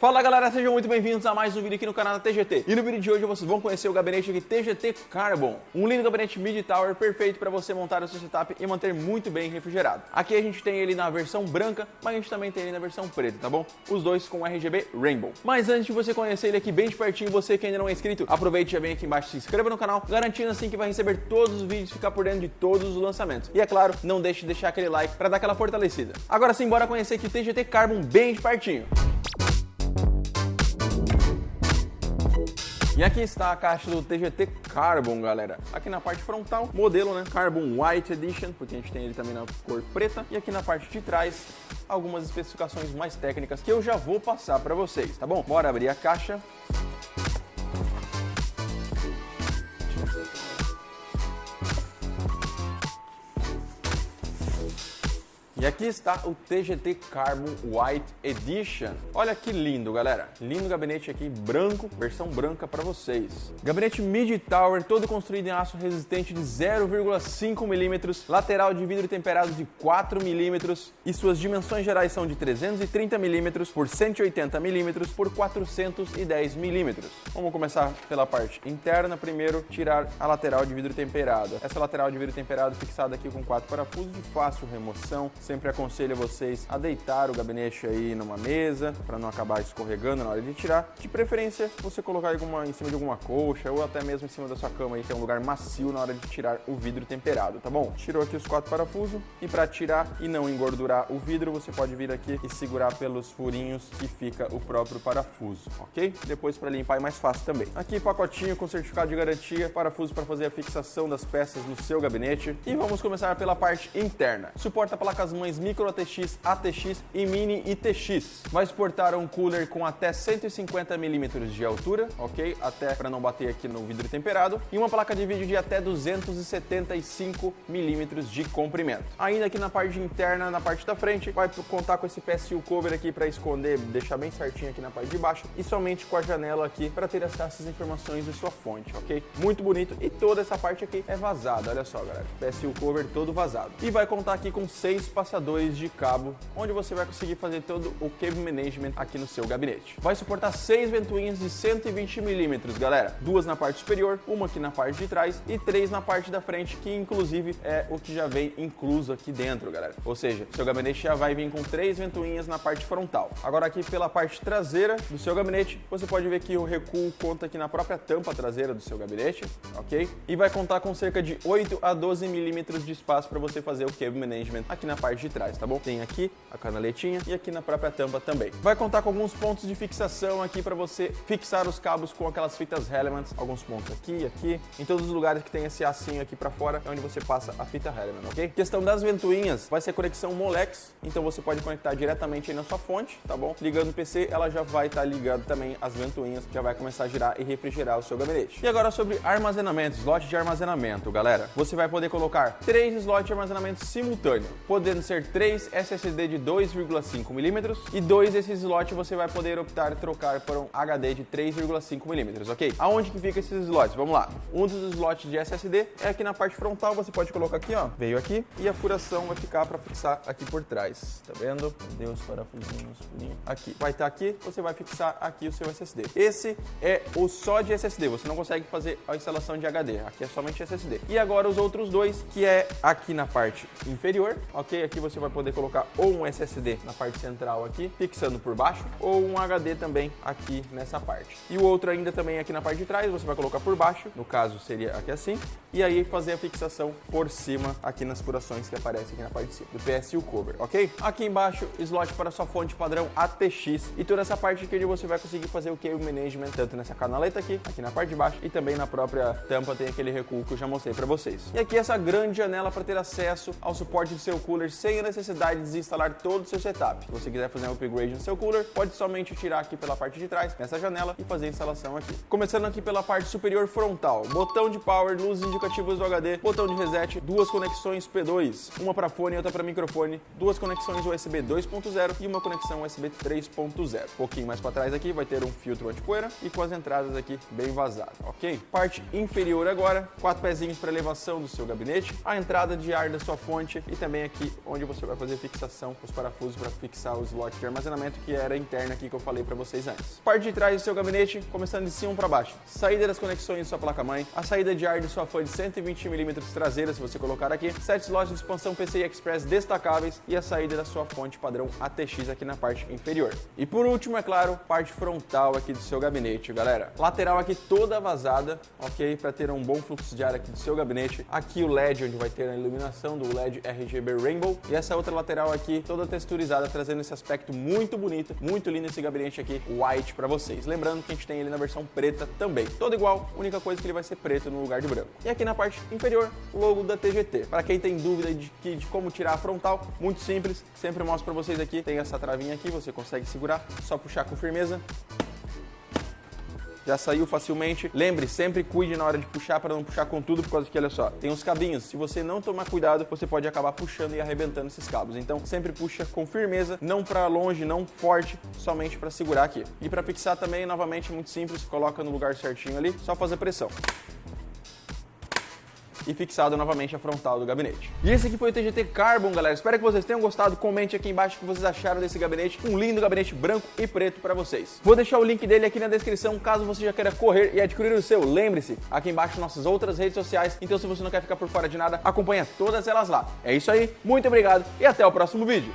Fala galera, sejam muito bem-vindos a mais um vídeo aqui no canal da TGT. E no vídeo de hoje vocês vão conhecer o gabinete aqui TGT Carbon. Um lindo gabinete mid-tower perfeito para você montar o seu setup e manter muito bem refrigerado. Aqui a gente tem ele na versão branca, mas a gente também tem ele na versão preta, tá bom? Os dois com RGB Rainbow. Mas antes de você conhecer ele aqui bem de pertinho, você que ainda não é inscrito, aproveite e já vem aqui embaixo, se inscreva no canal, garantindo assim que vai receber todos os vídeos e ficar por dentro de todos os lançamentos. E é claro, não deixe de deixar aquele like para dar aquela fortalecida. Agora sim, bora conhecer aqui o TGT Carbon bem de pertinho. E aqui está a caixa do TGT Carbon, galera. Aqui na parte frontal, modelo, né? Carbon White Edition, porque a gente tem ele também na cor preta. E aqui na parte de trás, algumas especificações mais técnicas que eu já vou passar para vocês, tá bom? Bora abrir a caixa. E aqui está o TGT Carbon White Edition. Olha que lindo, galera. Lindo gabinete aqui, branco, versão branca para vocês. Gabinete mid-tower, todo construído em aço resistente de 0,5 mm, lateral de vidro temperado de 4 mm e suas dimensões gerais são de 330 mm por 180 mm por 410 mm. Vamos começar pela parte interna primeiro, tirar a lateral de vidro temperado. Essa lateral de vidro temperado fixada aqui com 4 parafusos de fácil remoção. Sempre aconselho vocês a deitar o gabinete aí numa mesa para não acabar escorregando na hora de tirar. De preferência, você colocar em cima de alguma colcha ou até mesmo em cima da sua cama aí, que é um lugar macio na hora de tirar o vidro temperado, tá bom? Tirou aqui os 4 parafusos e para tirar e não engordurar o vidro, você pode vir aqui e segurar pelos furinhos que fica o próprio parafuso, ok? Depois para limpar é mais fácil também. Aqui pacotinho com certificado de garantia, parafuso para fazer a fixação das peças no seu gabinete. E vamos começar pela parte interna. Suporta placas mães Micro ATX, ATX e Mini ITX. Vai suportar um cooler com até 150 mm de altura, ok? Até para não bater aqui no vidro temperado. E uma placa de vídeo de até 275 mm de comprimento. Ainda aqui na parte interna, na parte da frente, vai contar com esse PSU cover aqui para esconder, deixar bem certinho aqui na parte de baixo. E somente com a janela aqui para ter acesso às informações de sua fonte, ok? Muito bonito. E toda essa parte aqui é vazada, olha só, galera. PSU cover todo vazado. E vai contar aqui com 6 passadores de cabo, onde você vai conseguir fazer todo o cable management aqui no seu gabinete. Vai suportar 6 ventoinhas de 120 mm, galera. 2 na parte superior, uma aqui na parte de trás e 3 na parte da frente, que inclusive é o que já vem incluso aqui dentro, galera. Ou seja, seu gabinete já vai vir com 3 ventoinhas na parte frontal. Agora aqui pela parte traseira do seu gabinete, você pode ver que o recuo conta aqui na própria tampa traseira do seu gabinete, ok? E vai contar com cerca de 8 a 12 mm de espaço para você fazer o cable management aqui na parte de trás, tá bom? Tem aqui a canaletinha e aqui na própria tampa também. Vai contar com alguns pontos de fixação aqui para você fixar os cabos com aquelas fitas Elements, alguns pontos aqui e aqui, em todos os lugares que tem esse açinho aqui para fora, é onde você passa a fita Element, ok? Questão das ventoinhas, vai ser conexão Molex, então você pode conectar diretamente aí na sua fonte, tá bom? Ligando o PC, ela já vai estar ligando também as ventoinhas, já vai começar a girar e refrigerar o seu gabinete. E agora sobre armazenamento, slot de armazenamento, galera. Você vai poder colocar 3 slots de armazenamento simultâneo, podendo ser 3 SSD de 2,5 mm e 2 desses slots você vai poder optar trocar por um HD de 3,5 mm, ok? Aonde que fica esses slots? Vamos lá. Um dos slots de SSD é aqui na parte frontal, você pode colocar aqui, ó, veio aqui e a furação vai ficar para fixar aqui por trás, tá vendo? Meu Deus, parafusinhos, furinho. Aqui, vai estar aqui, você vai fixar aqui o seu SSD. Esse é o só de SSD, você não consegue fazer a instalação de HD, aqui é somente SSD. E agora os outros dois, que é aqui na parte inferior, ok? Aqui você vai poder colocar ou um SSD na parte central aqui, fixando por baixo, ou um HD também aqui nessa parte. E o outro ainda também aqui na parte de trás, você vai colocar por baixo, no caso seria aqui assim, e aí fazer a fixação por cima aqui nas furações que aparecem aqui na parte de cima, do PSU cover, ok? Aqui embaixo, slot para sua fonte padrão ATX e toda essa parte aqui onde você vai conseguir fazer o cable management, tanto nessa canaleta aqui na parte de baixo e também na própria tampa tem aquele recuo que eu já mostrei para vocês. E aqui essa grande janela para ter acesso ao suporte do seu cooler sem a necessidade de desinstalar todo o seu setup. Se você quiser fazer um upgrade no seu cooler, pode somente tirar aqui pela parte de trás, nessa janela, e fazer a instalação aqui. Começando aqui pela parte superior frontal, botão de power, luzes indicativas do HD, botão de reset, 2 conexões P2, uma para fone e outra para microfone, 2 conexões USB 2.0 e uma conexão USB 3.0. Um pouquinho mais para trás aqui vai ter um filtro anti-poeira e com as entradas aqui bem vazadas, ok? Parte inferior agora, 4 pezinhos para elevação do seu gabinete, a entrada de ar da sua fonte e também aqui onde onde você vai fazer fixação os parafusos para fixar o slot de armazenamento que era interno aqui que eu falei para vocês antes. Parte de trás do seu gabinete, começando de cima para baixo. Saída das conexões de sua placa-mãe, a saída de ar de sua fan de 120mm traseira, se você colocar aqui, 7 slots de expansão PCI Express destacáveis e a saída da sua fonte padrão ATX aqui na parte inferior. E por último, é claro, parte frontal aqui do seu gabinete, galera. Lateral aqui toda vazada, ok? Para ter um bom fluxo de ar aqui do seu gabinete. Aqui o LED, onde vai ter a iluminação do LED RGB Rainbow. E essa outra lateral aqui, toda texturizada, trazendo esse aspecto muito bonito, muito lindo esse gabinete aqui, white para vocês. Lembrando que a gente tem ele na versão preta também. Todo igual, única coisa que ele vai ser preto no lugar de branco. E aqui na parte inferior, o logo da TGT. Para quem tem dúvida de como tirar a frontal, muito simples, sempre mostro para vocês aqui. Tem essa travinha aqui, você consegue segurar, só puxar com firmeza. Já saiu facilmente. Lembre, sempre cuide na hora de puxar para não puxar com tudo, por causa que, olha só, tem uns cabinhos. Se você não tomar cuidado, você pode acabar puxando e arrebentando esses cabos. Então, sempre puxa com firmeza, não para longe, não forte, somente para segurar aqui. E para fixar também, novamente, muito simples, coloca no lugar certinho ali, só fazer pressão. E fixado novamente a frontal do gabinete. E esse aqui foi o TGT Carbon, galera. Espero que vocês tenham gostado. Comente aqui embaixo o que vocês acharam desse gabinete. Um lindo gabinete branco e preto para vocês. Vou deixar o link dele aqui na descrição, caso você já queira correr e adquirir o seu. Lembre-se, aqui embaixo nossas outras redes sociais. Então, se você não quer ficar por fora de nada, acompanha todas elas lá. É isso aí, muito obrigado e até o próximo vídeo.